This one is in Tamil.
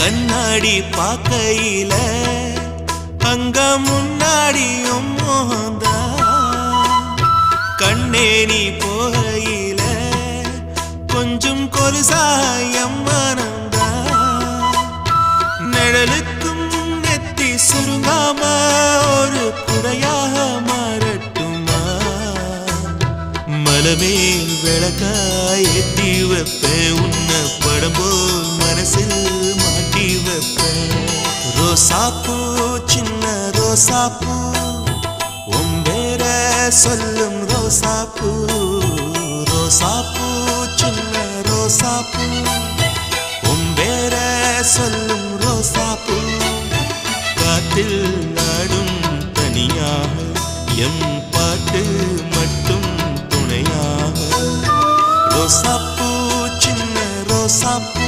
கண்ணாடி பார்க்கையில அங்க முன்னாடியும் மோகந்தா கண்ணே நீ போகையில கொஞ்சம் கொலுசாயம் மனந்தா நிழலுக்கும் நெத்தி சுருங்காம ஒரு குடையாக மாறட்டுமா மலமேல் விளக்காய் ஏத்தி வைப்பேன் உன்னை படம் போல் மனசில் மாட்டி வைப்பேன் ரோசாப்பூ சின்ன ரோசாப்பூ உன் பேர சொல்லும் ரோசாப்பூ ரோசாப்பூ சின்ன ரோசாப்பூ உன் பேர சொல்லும் ரோசாப்பூ காத்தில் ஆடும் தனியாக எம் பாட்டு மட்டும் துணையாக ரோசாப்பூ சின்ன ரோசாப்பூ